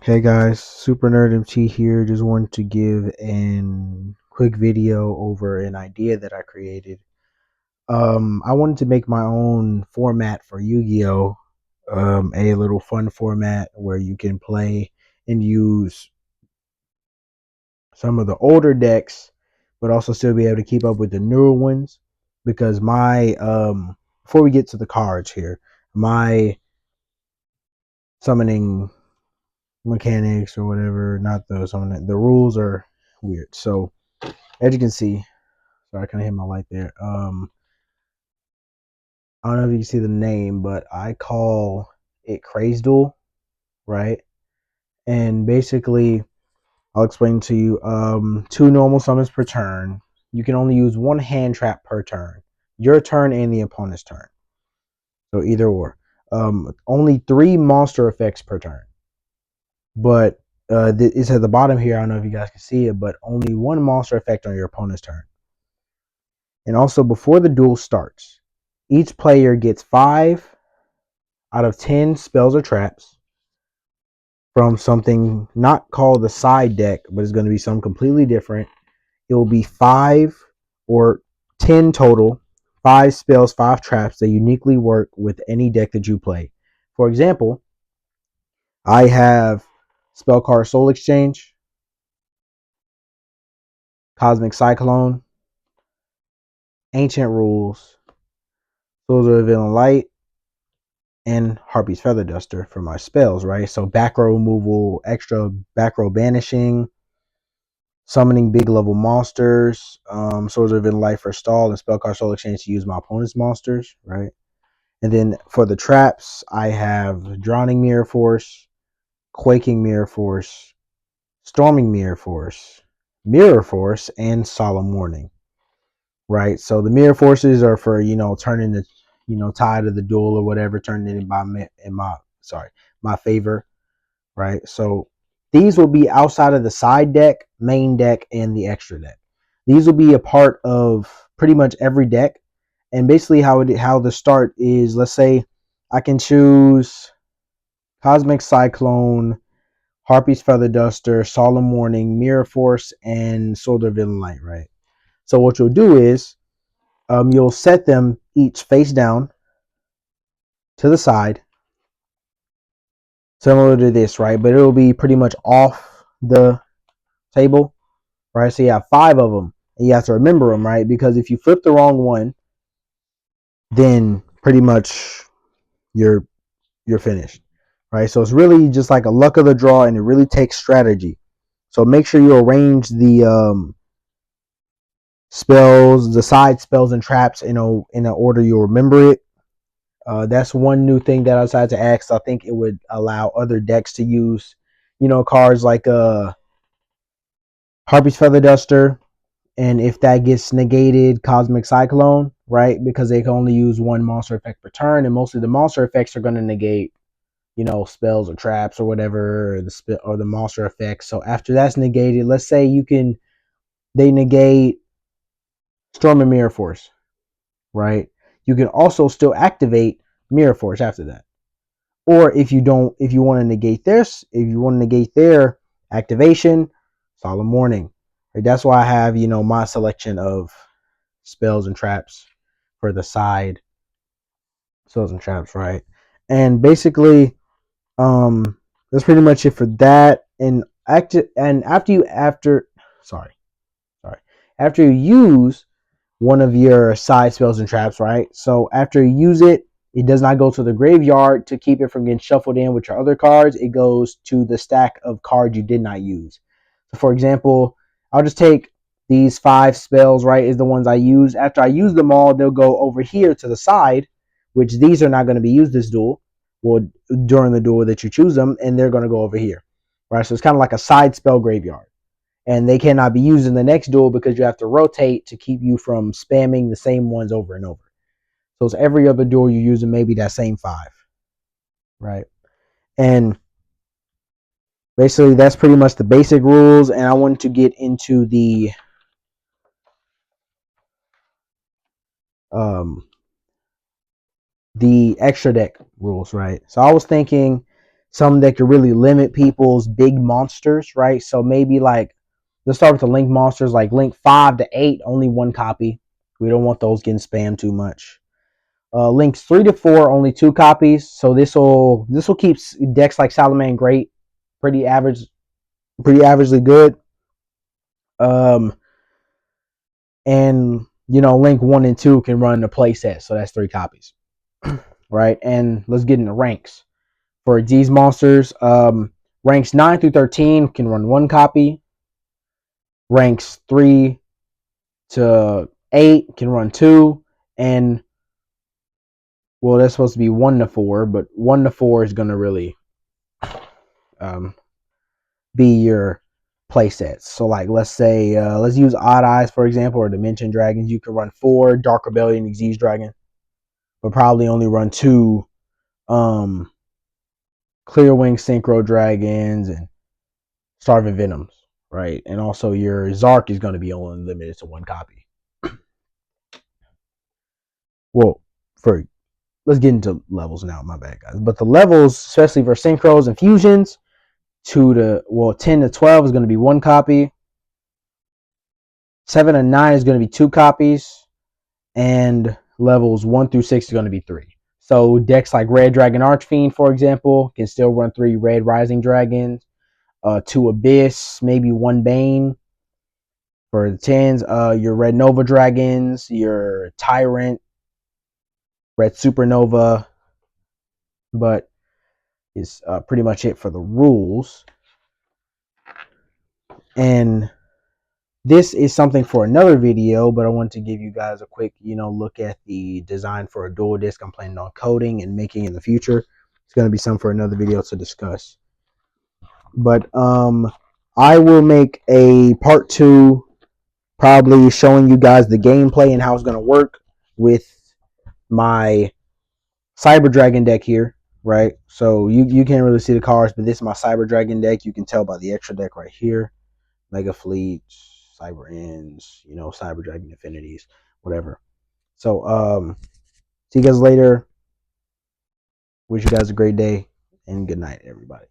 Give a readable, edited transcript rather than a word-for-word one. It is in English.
Hey guys, Super Nerd MT here. Just wanted to give a quick video over an idea that I created. I wanted to make my own format for Yu-Gi-Oh! A little fun format where you can play and use some of the older decks, but also still be able to keep up with the newer ones. Because before we get to the cards here, my summoning mechanics or whatever, not those, the rules are weird. So as you can see, sorry, I kind of hit my light there. I don't know if you can see the name, but I call it Craze duel, right? And basically, I'll explain to you. Two normal summons per turn. You can only use one hand trap per turn. Your turn and the opponent's turn. So either or. Only three monster effects per turn. But it's at the bottom here. I don't know if you guys can see it, but only one monster effect on your opponent's turn. And also, before the duel starts, each player gets 5 out of 10 spells or traps from something not called the side deck, but it's going to be something completely different. It will be 5 or 10 total, 5 spells, 5 traps that uniquely work with any deck that you play. For example, I have spell card Soul Exchange, Cosmic Cyclone, Ancient Rules, Souls of Villain Light, and Harpy's Feather Duster for my spells, right? So back row removal, extra back row banishing, summoning big level monsters, Swords of Villain Light for stall, and spell card Soul Exchange to use my opponent's monsters, right? And then for the traps, I have Drowning Mirror Force, Quaking Mirror Force, Storming Mirror Force, and Solemn Warning, right? So the Mirror Forces are for, turning the, tide of the duel or whatever, turning it my favor, right? So these will be outside of the side deck, main deck, and the extra deck. These will be a part of pretty much every deck. And basically how the start is, let's say I can choose Cosmic Cyclone, Harpy's Feather Duster, Solemn Warning, Mirror Force, and Sword of Villain Light, right? So what you'll do is you'll set them each face down to the side, similar to this, right? But it'll be pretty much off the table, right? So you have 5 of them, and you have to remember them, right? Because if you flip the wrong one, then pretty much you're finished, right? So it's really just like a luck of the draw, and it really takes strategy. So make sure you arrange the spells, the side spells and traps in an order you'll remember it. That's one new thing that I decided to add. I think it would allow other decks to use, cards like Harpy's Feather Duster, and if that gets negated, Cosmic Cyclone, right? Because they can only use one monster effect per turn, and mostly the monster effects are going to negate, spells or traps or whatever, or the monster effects. So after that's negated, let's say they negate Storm and Mirror Force, right? You can also still activate Mirror Force after that. Or if you want to negate their activation, Solemn Warning. Right? That's why I have, my selection of spells and traps for the side spells and traps, right? And basically, that's pretty much it for that. And sorry, after you use one of your side spells and traps, right? So after you use it, it does not go to the graveyard to keep it from getting shuffled in with your other cards. It goes to the stack of cards you did not use. So for example, I'll just take these 5 spells, right, is the ones I use. After I use them all, they'll go over here to the side, which these are not going to be used this duel, well, during the duel that you choose them, and they're going to go over here, right? So it's kind of like a side spell graveyard, and they cannot be used in the next duel because you have to rotate to keep you from spamming the same ones over and over. So it's every other duel you're using maybe that same 5, right? And basically that's pretty much the basic rules, and I wanted to get into um the extra deck rules, right? So I was thinking, some that could really limit people's big monsters, right? So maybe like, let's start with the link monsters, like link 5 to 8, only 1 copy. We don't want those getting spammed too much. Links 3 to 4, only 2 copies. So this will keep decks like Salaman Great pretty averagely good. And link 1 and 2 can run the playset, so that's 3 copies. Right? And let's get into ranks. For these monsters, ranks 9 through 13 can run 1 copy. Ranks 3 to 8 can run 2. And, well, that's supposed to be 1 to 4, but 1 to 4 is going to really be your playsets. So, like, let's say, let's use Odd Eyes, for example, or Dimension Dragons. You can run 4 Dark Rebellion Xyz Dragon, but probably only run 2 Clear Wing Synchro Dragons and Starving Venoms, right? And also your Zark is going to be only limited to 1 copy. Well, let's get into levels now, my bad, guys. But the levels, especially for Synchros and Fusions, 10 to 12 is going to be 1 copy. 7 and 9 is going to be 2 copies. And levels 1 through 6 is going to be 3. So decks like Red Dragon Archfiend, for example, can still run 3 Red Rising Dragons, 2 Abyss, maybe 1 Bane. For the 10s, your Red Nova Dragons, your Tyrant, Red Supernova. But it's pretty much it for the rules. And this is something for another video, but I want to give you guys a quick, look at the design for a dual disc I'm planning on coding and making in the future. It's going to be something for another video to discuss. But I will make a part 2, probably showing you guys the gameplay and how it's going to work with my Cyber Dragon deck here, right? So you can't really see the cards, but this is my Cyber Dragon deck. You can tell by the extra deck right here. Mega Fleets, Cyber Ends, Cyber Dragon Affinities, whatever. So see you guys later. Wish you guys a great day and good night, everybody.